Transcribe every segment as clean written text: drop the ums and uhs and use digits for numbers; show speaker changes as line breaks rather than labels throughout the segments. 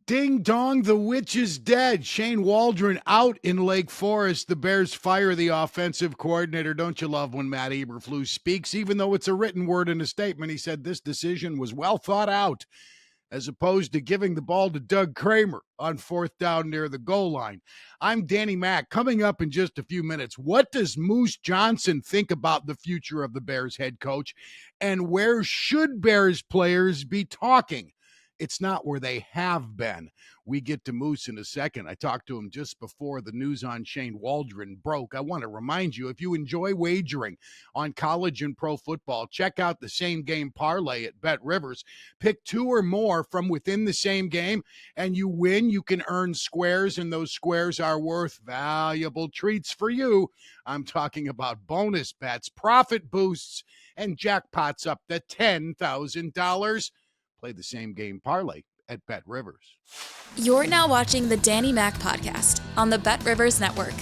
Ding dong, the witch is dead. Shane Waldron out in Lake Forest. The Bears fire the offensive coordinator. Don't you love when Matt Eberflus speaks? Even though it's a written word in a statement, he said this decision was well thought out, as opposed to giving the ball to Doug Kramer on fourth down near the goal line. I'm Danny Mack. Coming up in just a few minutes, what does Moose Johnston think about the future of the Bears head coach, and where should Bears players be talking? It's not where they have been. We get to Moose in a second. I talked to him just before the news on Shane Waldron broke. I want to remind you, if you enjoy wagering on college and pro football, check out the same game parlay at Bet Rivers. Pick two or more from within the same game, and you win. You can earn squares, and those squares are worth valuable treats for you. I'm talking about bonus bets, profit boosts, and jackpots up to $10,000. Play the same game parlay at Bet Rivers.
You're now watching the Danny Mac Podcast on the Bet Rivers Network.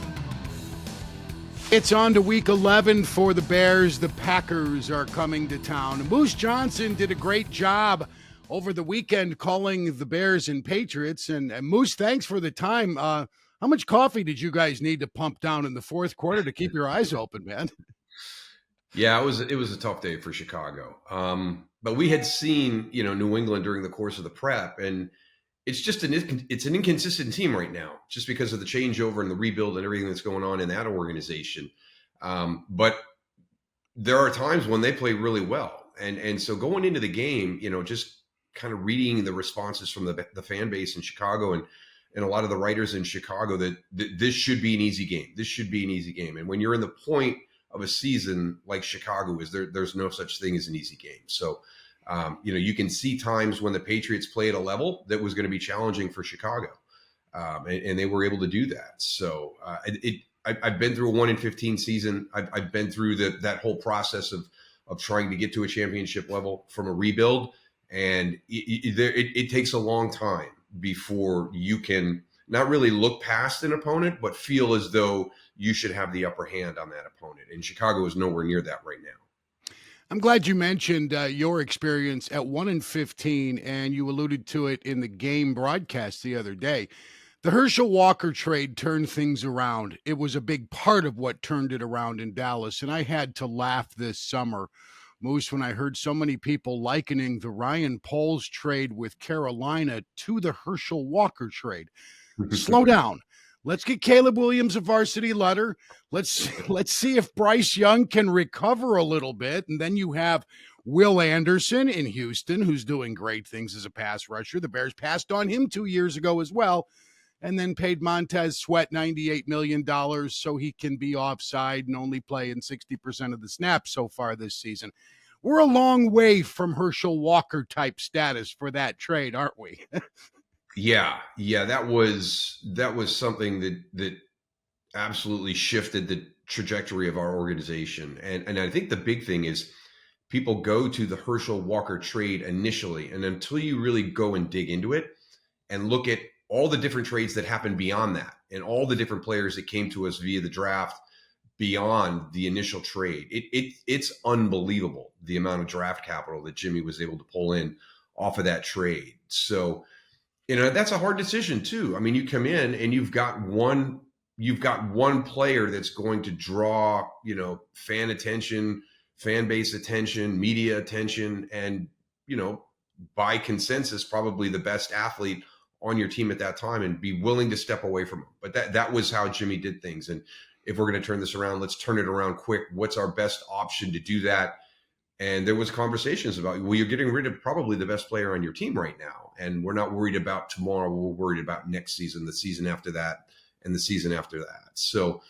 It's on to week 11 for the Bears. The Packers are coming to town. Moose Johnston did a great job over the weekend calling the Bears and Patriots. And Moose, thanks for the time. How much coffee did you guys need to pump down in the fourth quarter to keep your eyes open, man?
Yeah, it was a tough day for Chicago. But we had seen, New England during the course of the prep, and it's just an inconsistent team right now, just because of the changeover and the rebuild and everything that's going on in that organization. But there are times when they play really well, and so going into the game, just kind of reading the responses from the fan base in Chicago and a lot of the writers in Chicago that this should be an easy game. This should be an easy game, and when you're in the point of a season like Chicago is, there's no such thing as an easy game. So, you can see times when the Patriots play at a level that was going to be challenging for Chicago, and they were able to do that. So I've been through a 1-15 season. I've been through that whole process of trying to get to a championship level from a rebuild, and it takes a long time before you can not really look past an opponent, but feel as though you should have the upper hand on that opponent. And Chicago is nowhere near that right now.
I'm glad you mentioned your experience at 1-15, and you alluded to it in the game broadcast the other day. The Herschel Walker trade turned things around. It was a big part of what turned it around in Dallas, and I had to laugh this summer, Moose, when I heard so many people likening the Ryan Poles trade with Carolina to the Herschel Walker trade. Slow down. Let's get Caleb Williams a varsity letter. Let's see if Bryce Young can recover a little bit. And then you have Will Anderson in Houston, who's doing great things as a pass rusher. The Bears passed on him 2 years ago as well, and then paid Montez Sweat $98 million so he can be offside and only play in 60% of the snaps so far this season. We're a long way from Herschel Walker type status for that trade, aren't we?
Yeah, that was something that absolutely shifted the trajectory of our organization. And I think the big thing is people go to the Herschel Walker trade initially, and until you really go and dig into it and look at all the different trades that happened beyond that and all the different players that came to us via the draft beyond the initial trade, it's unbelievable the amount of draft capital that Jimmy was able to pull in off of that trade. So that's a hard decision too. I mean, you come in and you've got one player that's going to draw, fan attention, fan base attention, media attention, and, by consensus, probably the best athlete on your team at that time, and be willing to step away from him. But that was how Jimmy did things. And if we're going to turn this around, let's turn it around quick. What's our best option to do that? And there was conversations about, well, you're getting rid of probably the best player on your team right now. And we're not worried about tomorrow. We're worried about next season, the season after that, and the season after that. So,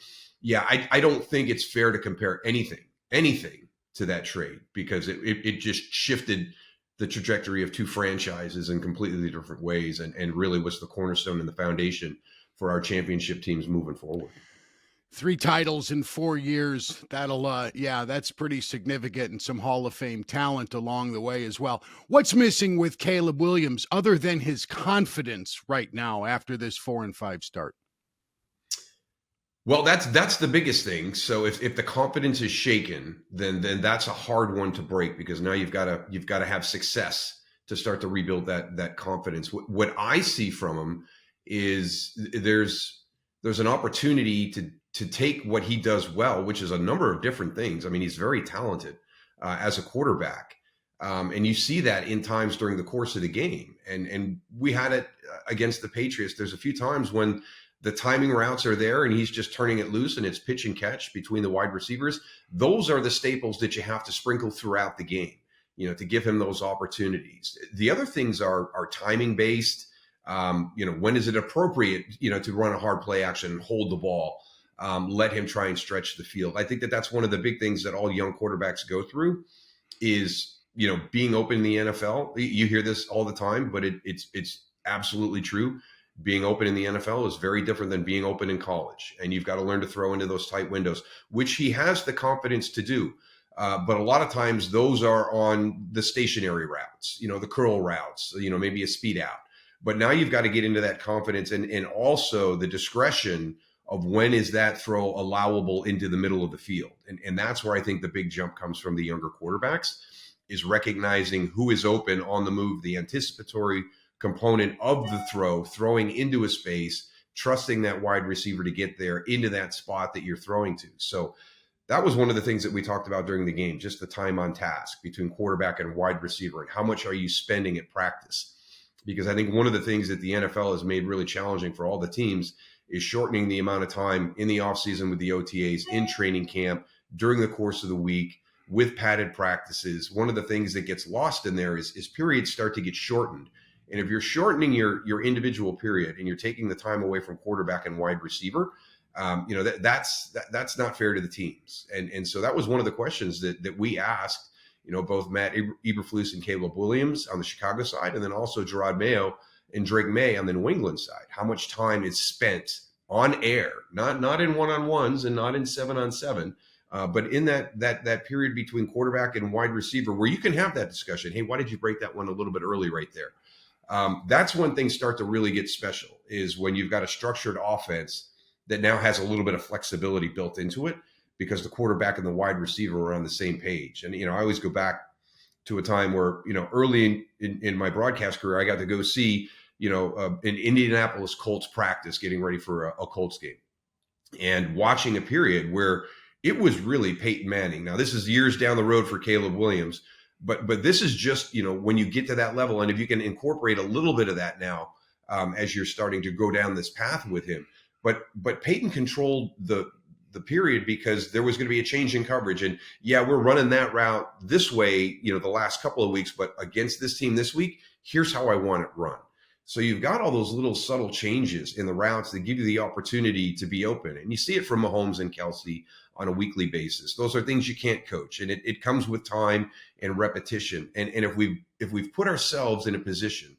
yeah, I don't think it's fair to compare anything to that trade, because it just shifted the trajectory of two franchises in completely different ways, and really was the cornerstone and the foundation for our championship teams moving forward.
3 titles in 4 years. That's pretty significant, and some Hall of Fame talent along the way as well. What's missing with Caleb Williams other than his confidence right now after this 4-5 start?
Well, that's the biggest thing. So if the confidence is shaken, then that's a hard one to break, because now you've got to have success to start to rebuild that confidence. What I see from him is there's an opportunity to take what he does well, which is a number of different things. I mean, he's very talented as a quarterback. And you see that in times during the course of the game. And we had it against the Patriots. There's a few times when the timing routes are there and he's just turning it loose and it's pitch and catch between the wide receivers. Those are the staples that you have to sprinkle throughout the game, to give him those opportunities. The other things are timing based. When is it appropriate, to run a hard play action and hold the ball, let him try and stretch the field. I think that's one of the big things that all young quarterbacks go through is, being open in the NFL. You hear this all the time, but it's absolutely true. Being open in the NFL is very different than being open in college. And you've got to learn to throw into those tight windows, which he has the confidence to do. But a lot of times those are on the stationary routes, the curl routes, maybe a speed out. But now you've got to get into that confidence and also the discretion of when is that throw allowable into the middle of the field. And that's where I think the big jump comes from the younger quarterbacks, is recognizing who is open on the move, the anticipatory component of the throwing into a space, trusting that wide receiver to get there into that spot that you're throwing to. So that was one of the things that we talked about during the game, just the time on task between quarterback and wide receiver, and how much are you spending at practice? Because I think one of the things that the NFL has made really challenging for all the teams is shortening the amount of time in the offseason with the OTAs, in training camp, during the course of the week, with padded practices. One of the things that gets lost in there is periods start to get shortened. And if you're shortening your individual period and you're taking the time away from quarterback and wide receiver, that's not fair to the teams. And so that was one of the questions that we asked, both Matt Eberflus and Caleb Williams on the Chicago side, and then also Gerard Mayo and Drake May on the New England side. How much time is spent on air, not in one-on-ones and not in 7-on-7, but in that period between quarterback and wide receiver where you can have that discussion. Hey, why did you break that one a little bit early right there? That's when things start to really get special, is when you've got a structured offense that now has a little bit of flexibility built into it because the quarterback and the wide receiver are on the same page. And, I always go back to a time where, early in my broadcast career, I got to go see, an Indianapolis Colts practice getting ready for a Colts game and watching a period where it was really Peyton Manning. Now, this is years down the road for Caleb Williams, but this is just, when you get to that level, and if you can incorporate a little bit of that now as you're starting to go down this path with him. But Peyton controlled the period because there was going to be a change in coverage. And yeah, we're running that route this way, the last couple of weeks, but against this team this week, here's how I want it run. So you've got all those little subtle changes in the routes that give you the opportunity to be open. And you see it from Mahomes and Kelsey on a weekly basis. Those are things you can't coach. And it comes with time and repetition. And if we've put ourselves in a position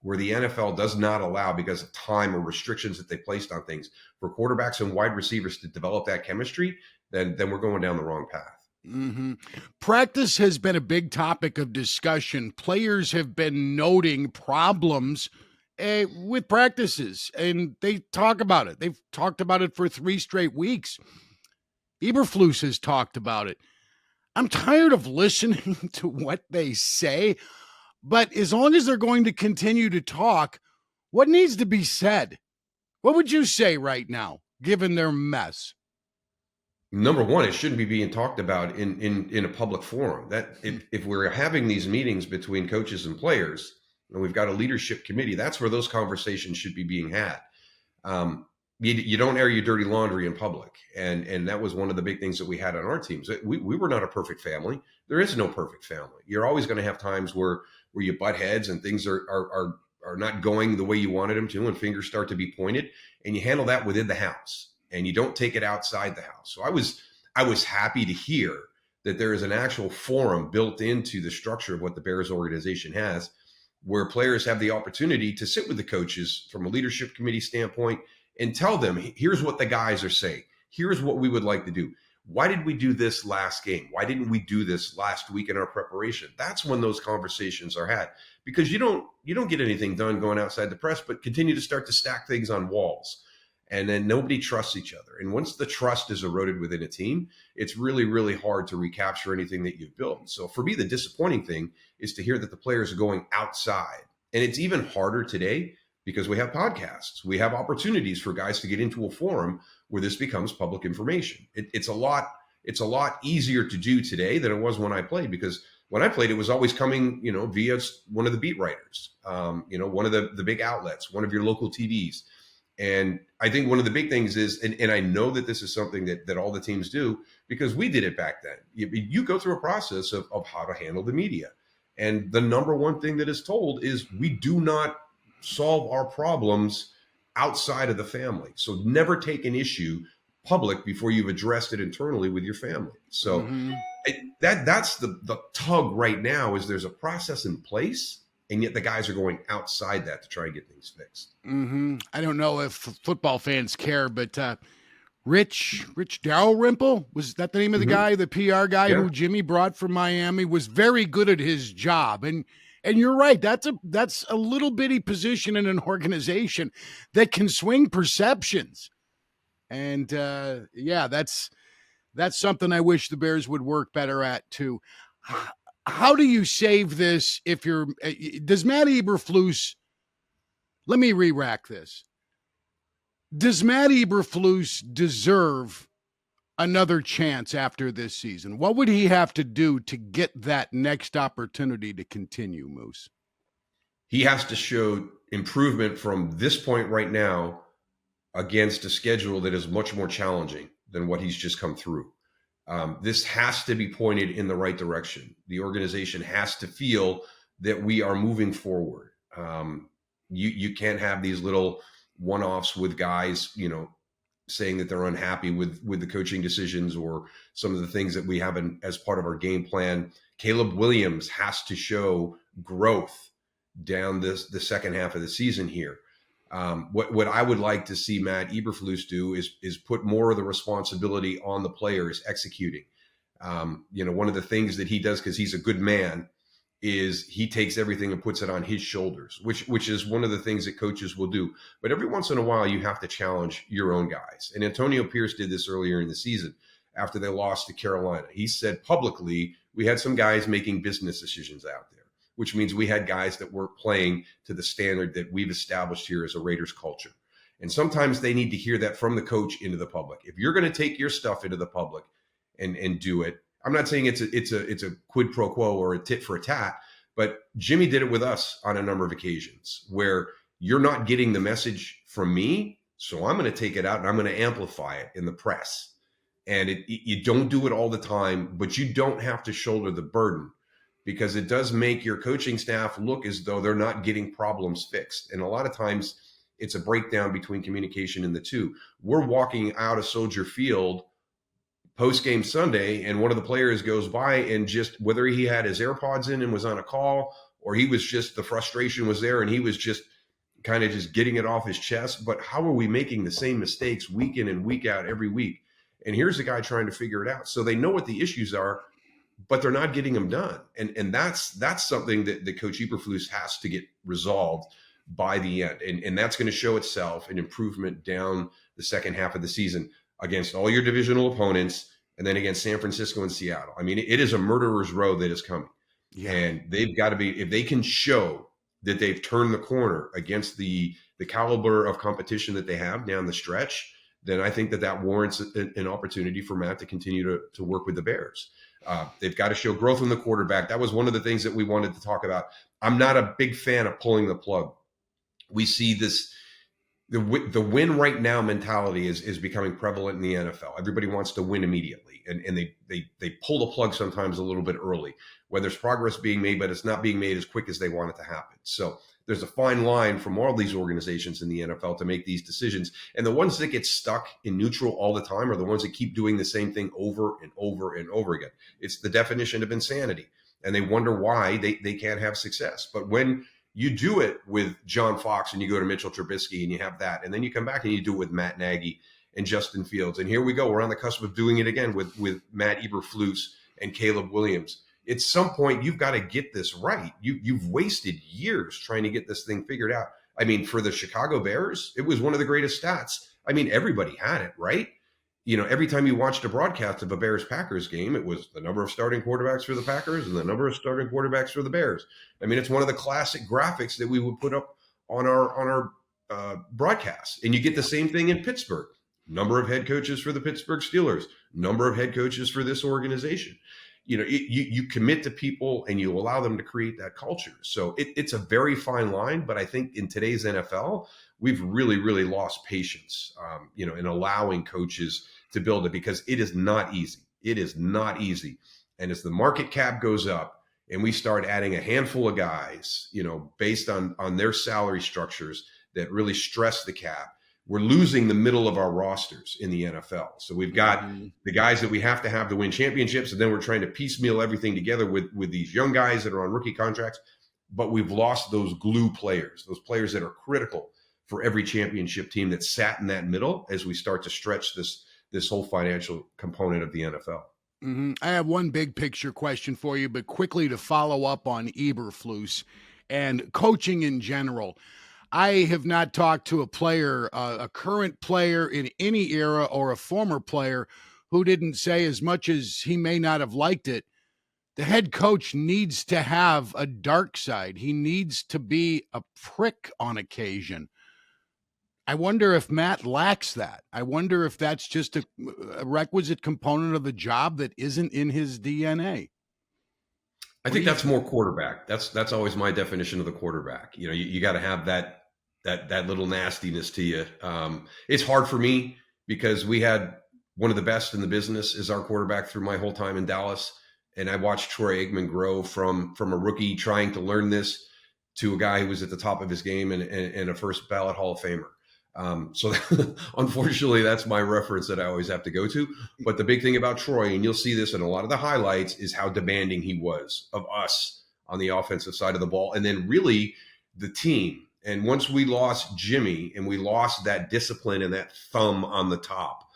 where the NFL does not allow, because of time or restrictions that they placed on things, for quarterbacks and wide receivers to develop that chemistry, then we're going down the wrong path.
Mm-hmm. Practice has been a big topic of discussion. Players have been noting problems with practices, and they talk about it. They've talked about it for 3 straight weeks. Eberflus has talked about it. I'm tired of listening to what they say, but as long as they're going to continue to talk, what needs to be said? What would you say right now, given their mess?
Number one, it shouldn't be being talked about in a public forum. That if we're having these meetings between coaches and players, and we've got a leadership committee, that's where those conversations should be being had. You don't air your dirty laundry in public. And that was one of the big things that we had on our teams. We were not a perfect family. There is no perfect family. You're always going to have times where you butt heads and things are not going the way you wanted them to, and fingers start to be pointed, and you handle that within the house, and you don't take it outside the house. So I was happy to hear that there is an actual forum built into the structure of what the Bears organization has, where players have the opportunity to sit with the coaches from a leadership committee standpoint and tell them, here's what the guys are saying. Here's what we would like to do. Why did we do this last game? Why didn't we do this last week in our preparation? That's when those conversations are had, because you don't get anything done going outside the press, but continue to start to stack things on walls. And then nobody trusts each other. And once the trust is eroded within a team, it's really, really hard to recapture anything that you've built. So for me, the disappointing thing is to hear that the players are going outside. And it's even harder today because we have podcasts. We have opportunities for guys to get into a forum where this becomes public information. It's a lot easier to do today than it was when I played, because when I played, it was always coming, via one of the beat writers, one of the big outlets, one of your local TVs. And I think one of the big things is, and I know that this is something that all the teams do, because we did it back then. You go through a process of how to handle the media. And the number one thing that is told is we do not solve our problems outside of the family. So never take an issue public before you've addressed it internally with your family. So that's the tug right now, is there's a process in place, and yet the guys are going outside that to try and get things fixed.
I don't know if football fans care, but Rich Daryl Rimple, was that the name of the guy, the PR guy who Jimmy brought from Miami, was very good at his job. And you're right, that's a little bitty position in an organization that can swing perceptions. And that's something I wish the Bears would work better at too. How do you save this does Matt Eberflus, let me re-rack this. Does Matt Eberflus deserve another chance after this season? What would he have to do to get that next opportunity to continue, Moose?
He has to show improvement from this point right now against a schedule that is much more challenging than what he's just come through. This has to be pointed in the right direction. The organization has to feel that we are moving forward. You can't have these little one-offs with guys, saying that they're unhappy with the coaching decisions or some of the things that we have as part of our game plan. Caleb Williams has to show growth down the second half of the season here. What I would like to see Matt Eberflus do is put more of the responsibility on the players executing. One of the things that he does, because he's a good man, is he takes everything and puts it on his shoulders, which is one of the things that coaches will do. But every once in a while, you have to challenge your own guys. And Antonio Pierce did this earlier in the season after they lost to Carolina. He said publicly, we had some guys making business decisions out there, which means we had guys that weren't playing to the standard that we've established here as a Raiders culture. And sometimes they need to hear that from the coach into the public. If you're going to take your stuff into the public and do it, I'm not saying it's a quid pro quo or a tit for a tat, but Jimmy did it with us on a number of occasions where you're not getting the message from me, so I'm going to take it out and I'm going to amplify it in the press. And you don't do it all the time, but you don't have to shoulder the burden, because it does make your coaching staff look as though they're not getting problems fixed. And a lot of times it's a breakdown between communication in the two. We're walking out of Soldier Field post-game Sunday, and one of the players goes by and just, whether he had his AirPods in and was on a call, or he was just, the frustration was there and he was just kind of just getting it off his chest. But how are we making the same mistakes week in and week out every week? And here's a guy trying to figure it out. So they know what the issues are, but they're not getting them done. And that's something that the Coach Eberflus has to get resolved by the end. And that's going to show itself in improvement down the second half of the season against all your divisional opponents, and then against San Francisco and Seattle. I mean, it is a murderer's row that is coming. Yeah. And they've got to be, if they can show that they've turned the corner against the caliber of competition that they have down the stretch, then I think that warrants an opportunity for Matt to continue to work with the Bears. They've got to show growth in the quarterback. That was one of the things that we wanted to talk about. I'm not a big fan of pulling the plug. We see this, the win right now mentality is becoming prevalent in the NFL. Everybody wants to win immediately, and they pull the plug sometimes a little bit early when there's progress being made, but it's not being made as quick as they want it to happen. So there's a fine line from all these organizations in the NFL to make these decisions. And the ones that get stuck in neutral all the time are the ones that keep doing the same thing over and over and over again. It's the definition of insanity. And they wonder why they can't have success. But when you do it with John Fox and you go to Mitchell Trubisky and you have that, and then you come back and you do it with Matt Nagy and Justin Fields. And here we go. We're on the cusp of doing it again with Matt Eberflus and Caleb Williams. At some point, you've got to get this right. You've wasted years trying to get this thing figured out. I mean, for the Chicago Bears, it was one of the greatest stats. I mean, everybody had it, right? You know, every time you watched a broadcast of a Bears-Packers game, it was the number of starting quarterbacks for the Packers and the number of starting quarterbacks for the Bears. I mean, it's one of the classic graphics that we would put up on our broadcasts. And you get the same thing in Pittsburgh. Number of head coaches for the Pittsburgh Steelers, number of head coaches for this organization. You know, you commit to people and you allow them to create that culture. So it's a very fine line, but I think in today's NFL, we've really, really lost patience, you know, in allowing coaches to build it, because it is not easy. It is not easy. And as the market cap goes up and we start adding a handful of guys, you know, based on their salary structures that really stress the cap, we're losing the middle of our rosters in the NFL. So we've got the guys that we have to win championships, and then we're trying to piecemeal everything together with these young guys that are on rookie contracts. But we've lost those glue players, those players that are critical for every championship team that sat in that middle as we start to stretch this whole financial component of the NFL.
Mm-hmm. I have one big picture question for you, but quickly to follow up on Eberflus and coaching in general. I have not talked to a player, a current player in any era or a former player who didn't say, as much as he may not have liked it, the head coach needs to have a dark side. He needs to be a prick on occasion. I wonder if Matt lacks that. I wonder if that's just a requisite component of the job that isn't in his DNA.
I think that's more quarterback. That's always my definition of the quarterback. You know, you got to have that little nastiness to you. It's hard for me because we had one of the best in the business as our quarterback through my whole time in Dallas. And I watched Troy Aikman grow from a rookie trying to learn this to a guy who was at the top of his game and a first ballot Hall of Famer. So unfortunately, that's my reference that I always have to go to. But the big thing about Troy, and you'll see this in a lot of the highlights, is how demanding he was of us on the offensive side of the ball. And then really the team. And once we lost Jimmy and we lost that discipline and that thumb on the top,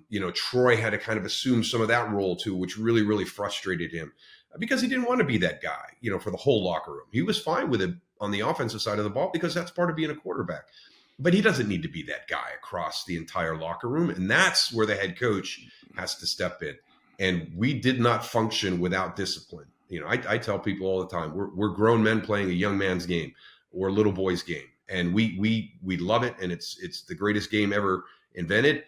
you know, Troy had to kind of assume some of that role too, which really, really frustrated him because he didn't want to be that guy, you know, for the whole locker room. He was fine with it on the offensive side of the ball because that's part of being a quarterback. But he doesn't need to be that guy across the entire locker room. And that's where the head coach has to step in. And we did not function without discipline. You know, I tell people all the time, we're grown men playing a young man's game or a little boy's game. And we love it. And it's the greatest game ever invented.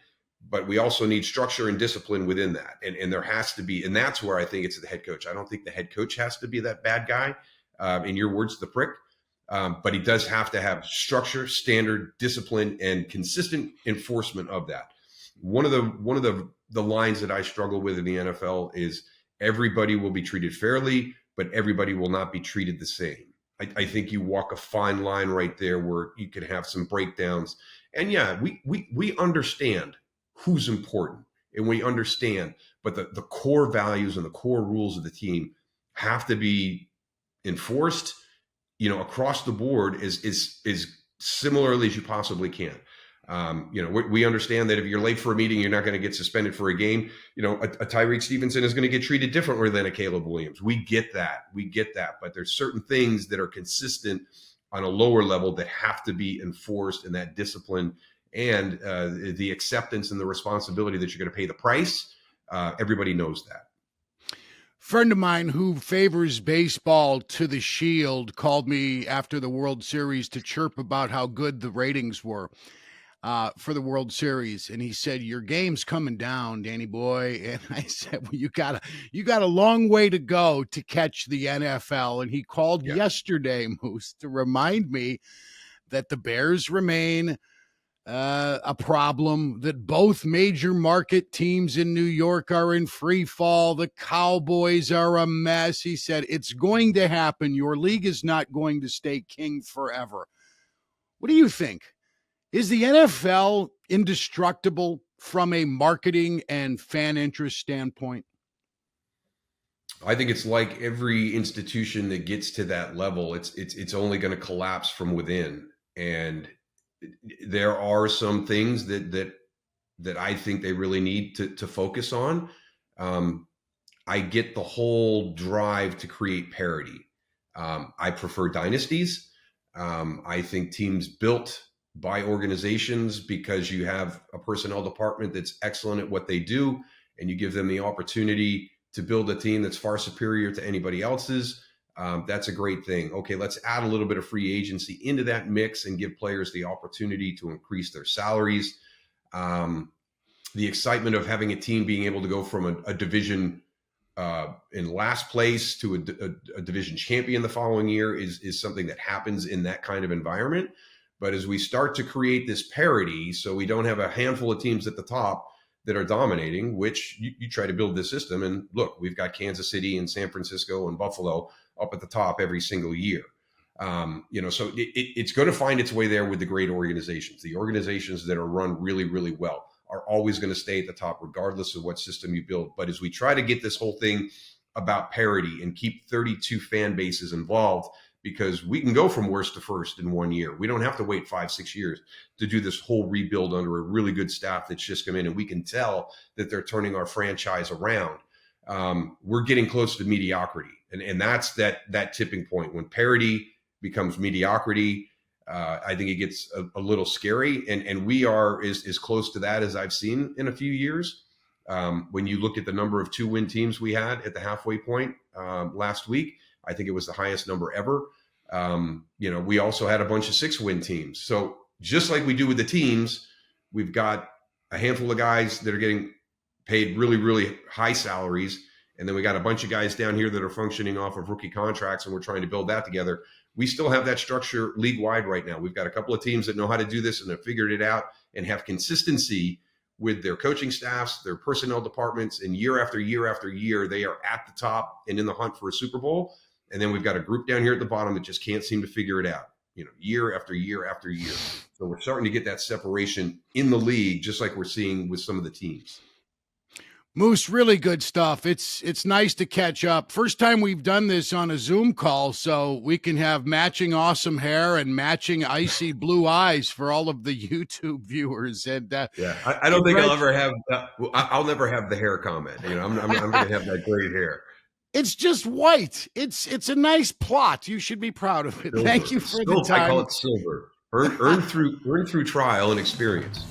But we also need structure and discipline within that. And there has to be, and that's where I think it's the head coach. I don't think the head coach has to be that bad guy. In your words, the prick. But he does have to have structure, standard, discipline, and consistent enforcement of that. One of the lines that I struggle with in the NFL is everybody will be treated fairly, but everybody will not be treated the same. I think you walk a fine line right there where you can have some breakdowns. And yeah, we understand who's important and we understand, but the core values and the core rules of the team have to be enforced, you know, across the board is similarly as you possibly can. You know, we understand that if you're late for a meeting, you're not going to get suspended for a game. You know, a Tyreek Stevenson is going to get treated differently than a Caleb Williams. We get that. But there's certain things that are consistent on a lower level that have to be enforced, and that discipline and the acceptance and the responsibility that you're going to pay the price. Everybody knows that.
Friend of mine who favors baseball to the shield called me after the World Series to chirp about how good the ratings were for the World Series. And he said, your game's coming down, Danny boy. And I said, well, you got a long way to go to catch the NFL. And he called yesterday, Moose, to remind me that the Bears remain a problem, that both major market teams in New York are in free fall. The Cowboys are a mess. He said, it's going to happen. Your league is not going to stay king forever. What do you think? Is the NFL indestructible from a marketing and fan interest standpoint?
I think it's like every institution that gets to that level, it's only going to collapse from within. And there are some things that I think they really need to focus on. I get the whole drive to create parity. I prefer dynasties. I think teams built by organizations because you have a personnel department that's excellent at what they do, and you give them the opportunity to build a team that's far superior to anybody else's. That's a great thing. Okay, let's add a little bit of free agency into that mix and give players the opportunity to increase their salaries. The excitement of having a team being able to go from a division in last place to a division champion the following year is something that happens in that kind of environment. But as we start to create this parity, so we don't have a handful of teams at the top that are dominating, which you try to build this system. And look, we've got Kansas City and San Francisco and Buffalo up at the top every single year. So it's going to find its way there with the great organizations. The organizations that are run really, really well are always going to stay at the top, regardless of what system you build. But as we try to get this whole thing about parity and keep 32 fan bases involved, because we can go from worst to first in 1 year. We don't have to wait 5-6 years to do this whole rebuild under a really good staff that's just come in, and we can tell that they're turning our franchise around. We're getting close to mediocrity. And that's that tipping point. When parity becomes mediocrity, I think it gets a little scary. And we are as close to that as I've seen in a few years. When you look at the number of 2-win teams we had at the halfway point last week, I think it was the highest number ever. We also had a bunch of 6-win teams. So just like we do with the teams, we've got a handful of guys that are getting paid really, really high salaries. And then we got a bunch of guys down here that are functioning off of rookie contracts, and we're trying to build that together. We still have that structure league-wide right now. We've got a couple of teams that know how to do this and have figured it out and have consistency with their coaching staffs, their personnel departments, and year after year after year, they are at the top and in the hunt for a Super Bowl. And then we've got a group down here at the bottom that just can't seem to figure it out, year after year after year. So we're starting to get that separation in the league, just like we're seeing with some of the teams.
Moose, really good stuff. It's nice to catch up. First time we've done this on a Zoom call, so we can have matching awesome hair and matching icy blue eyes for all of the YouTube viewers. And
I don't think I'll ever have. I'll never have the hair comment. I'm going to have that great hair.
It's just white. It's a nice plot. You should be proud of it.
Silver.
Thank you for the time.
I call it silver. Earned through trial and experience.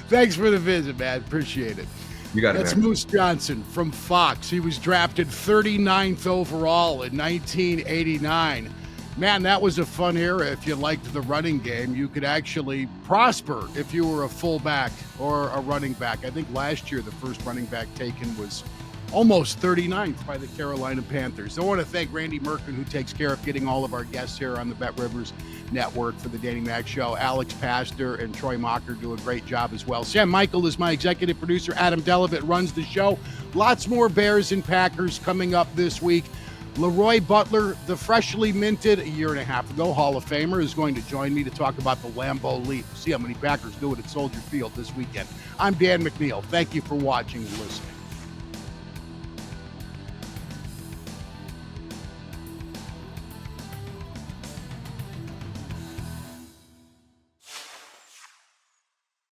Thanks for the visit, man. Appreciate it.
You got it.
That's Moose Johnston from Fox. He was drafted 39th overall in 1989. Man, that was a fun era. If you liked the running game, you could actually prosper if you were a fullback or a running back. I think last year the first running back taken was almost 39th by the Carolina Panthers. I want to thank Randy Merkin, who takes care of getting all of our guests here on the Bet Rivers Network for the Danny Mac Show. Alex Pastor and Troy Mocker do a great job as well. Sam Michael is my executive producer. Adam Delavitt runs the show. Lots more Bears and Packers coming up this week. Leroy Butler, the freshly minted a year and a half ago Hall of Famer, is going to join me to talk about the Lambeau Leap. See how many Packers do it at Soldier Field this weekend. I'm Dan McNeil. Thank you for watching and listening.